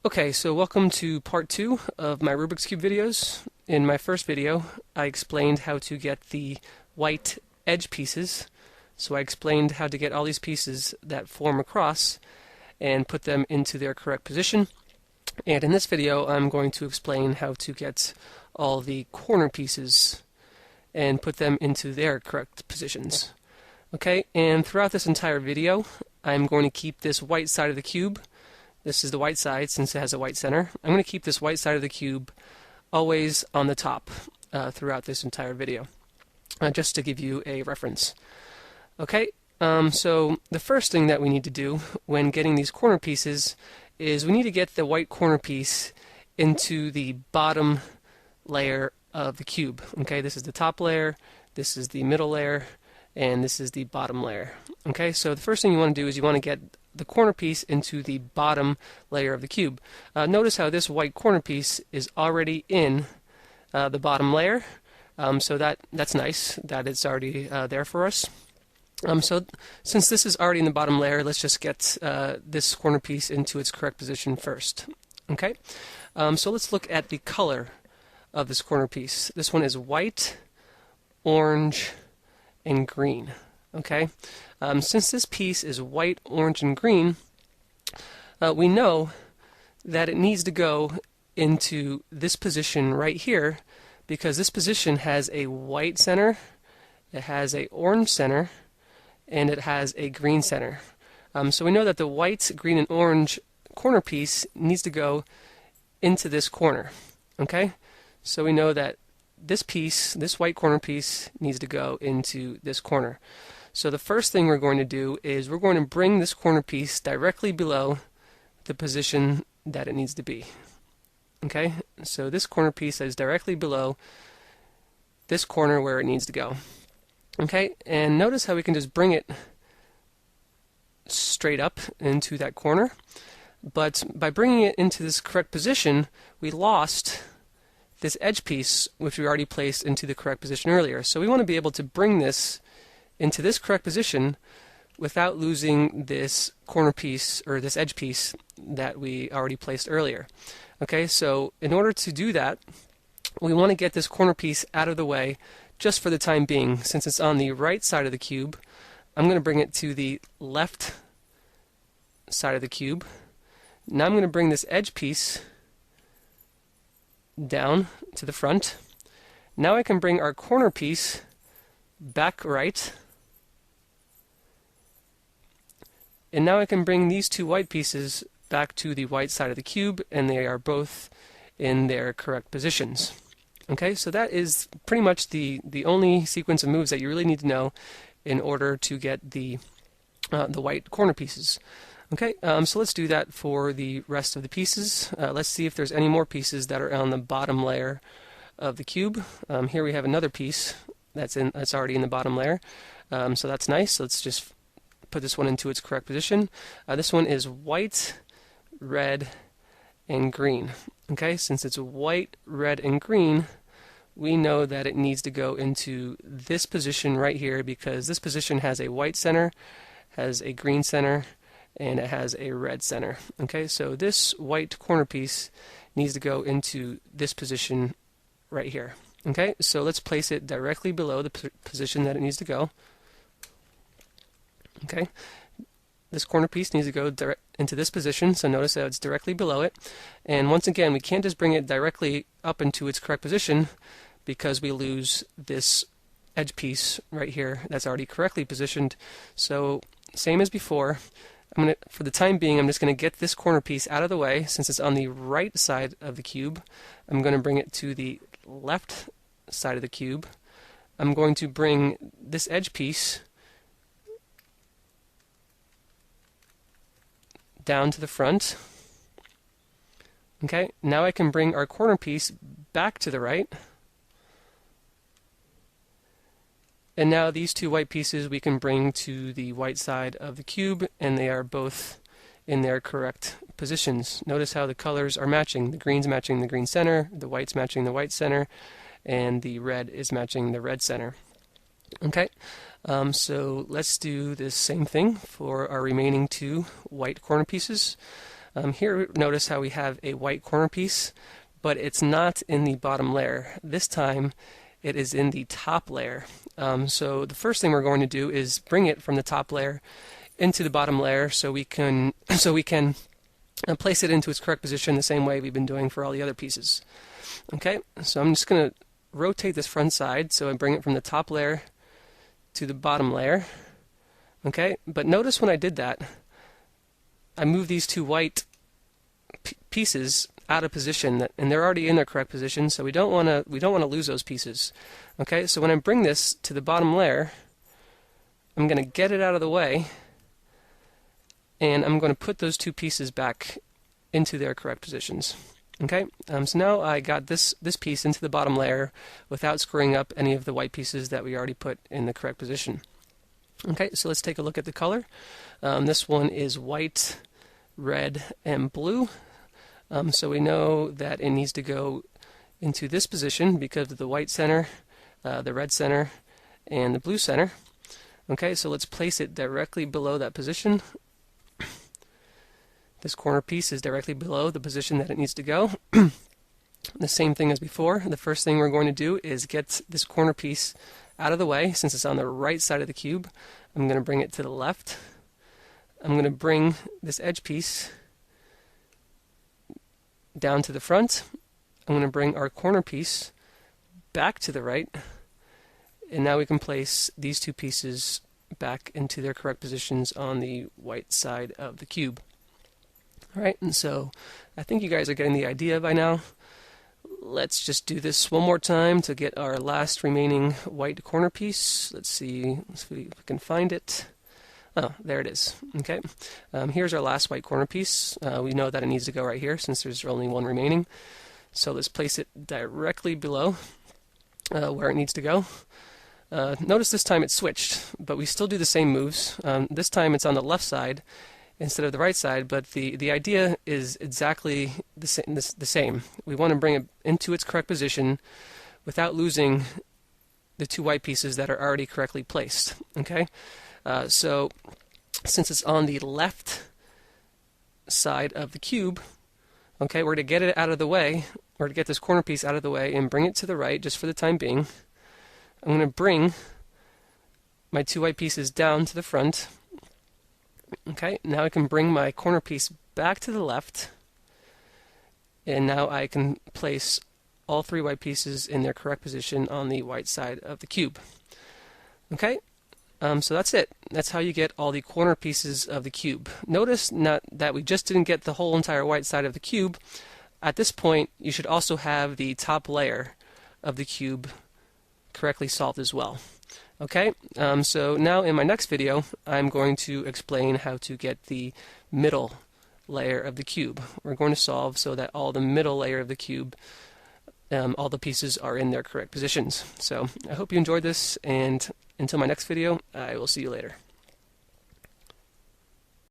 Okay, so welcome to part 2 of my Rubik's Cube videos. In my first video, I explained how to get the white edge pieces. So I explained how to get all these pieces that form a cross and put them into their correct position. And in this video, I'm going to explain how to get all the corner pieces and put them into their correct positions. Okay, and throughout this entire video, I'm going to keep this white side of the cube. This is the white side since it has a white center. I'm going to keep this white side of the cube always on the top throughout this entire video, just to give you a reference. Okay, so the first thing that we need to do when getting these corner pieces is we need to get the white corner piece into the bottom layer of the cube. Okay, this is the top layer, this is the middle layer, and this is the bottom layer. Okay, so the first thing you want to do is you want to get the corner piece into the bottom layer of the cube. Notice how this white corner piece is already in the bottom layer, so that's nice that it's already there for us. So since this is already in the bottom layer, let's just get this corner piece into its correct position first. Okay, so let's look at the color of this corner piece. This one is white, orange, and green. Okay, since this piece is white, orange, and green, we know that it needs to go into this position right here because this position has a white center, it has a orange center, and it has a green center. So we know that the white, green, and orange corner piece needs to go into this corner. Okay, so we know that this piece, this white corner piece, needs to go into this corner. So the first thing we're going to do is we're going to bring this corner piece directly below the position that it needs to be. Okay, so this corner piece is directly below this corner where it needs to go. Okay, and notice how we can just bring it straight up into that corner, but by bringing it into this correct position, we lost this edge piece which we already placed into the correct position earlier. So we want to be able to bring this into this correct position without losing this corner piece or this edge piece that we already placed earlier. Okay, so in order to do that, we want to get this corner piece out of the way just for the time being. Since it's on the right side of the cube, I'm going to bring it to the left side of the cube. Now I'm going to bring this edge piece down to the front. Now I can bring our corner piece back right. And now I can bring these two white pieces back to the white side of the cube, and they are both in their correct positions. Okay, so that is pretty much the only sequence of moves that you really need to know in order to get the white corner pieces. Okay, so let's do that for the rest of the pieces. Let's see if there's any more pieces that are on the bottom layer of the cube. Here we have another piece that's already in the bottom layer, so that's nice. Let's just put this one into its correct position. This one is white, red, and green. Okay, since it's white, red, and green, we know that it needs to go into this position right here because this position has a white center, has a green center, and it has a red center. Okay, so this white corner piece needs to go into this position right here. Okay, so let's place it directly below the position that it needs to go. Okay, this corner piece needs to go into this position, so notice that it's directly below it. And once again, we can't just bring it directly up into its correct position because we lose this edge piece right here that's already correctly positioned. So same as before, for the time being, I'm just going to get this corner piece out of the way. Since it's on the right side of the cube, I'm going to bring it to the left side of the cube. I'm going to bring this edge piece down to the front. Okay, now I can bring our corner piece back to the right. And now these two white pieces we can bring to the white side of the cube, and they are both in their correct positions. Notice how the colors are matching. The green's matching the green center, the white's matching the white center, and the red is matching the red center. Okay, so let's do the same thing for our remaining two white corner pieces. Here, notice how we have a white corner piece, but it's not in the bottom layer. This time, it is in the top layer. So the first thing we're going to do is bring it from the top layer into the bottom layer, so we can place it into its correct position the same way we've been doing for all the other pieces. Okay, so I'm just going to rotate this front side, so I bring it from the top layer to the bottom layer. Okay, but notice when I did that, I moved these two white pieces out of position, and they're already in their correct position, so we don't want to lose those pieces. Okay, so when I bring this to the bottom layer, I'm going to get it out of the way, and I'm going to put those two pieces back into their correct positions. Okay, so now I got this piece into the bottom layer without screwing up any of the white pieces that we already put in the correct position. Okay, so let's take a look at the color. This one is white, red, and blue. So we know that it needs to go into this position because of the white center, the red center, and the blue center. Okay, so let's place it directly below that position. This corner piece is directly below the position that it needs to go. The same thing as before. The first thing we're going to do is get this corner piece out of the way. Since it's on the right side of the cube, I'm going to bring it to the left. I'm going to bring this edge piece down to the front. I'm going to bring our corner piece back to the right. And now we can place these two pieces back into their correct positions on the white side of the cube. Alright, and so I think you guys are getting the idea by now. Let's just do this one more time to get our last remaining white corner piece. Let's see if we can find it. Oh, there it is. Okay, here's our last white corner piece. We know that it needs to go right here since there's only one remaining. So let's place it directly below where it needs to go. Notice this time it's switched, but we still do the same moves. This time it's on the left side instead of the right side, but the idea is exactly the same. We want to bring it into its correct position without losing the two white pieces that are already correctly placed. Okay, so since it's on the left side of the cube, okay, we're to get it out of the way, or to get this corner piece out of the way and bring it to the right just for the time being. I'm going to bring my two white pieces down to the front. Okay, now I can bring my corner piece back to the left, and now I can place all three white pieces in their correct position on the white side of the cube. Okay, so that's it. That's how you get all the corner pieces of the cube. Notice that we just didn't get the whole entire white side of the cube. At this point, you should also have the top layer of the cube correctly solved as well. Okay, so now in my next video, I'm going to explain how to get the middle layer of the cube. We're going to solve so that all the middle layer of the cube, all the pieces are in their correct positions. So I hope you enjoyed this, and until my next video, I will see you later.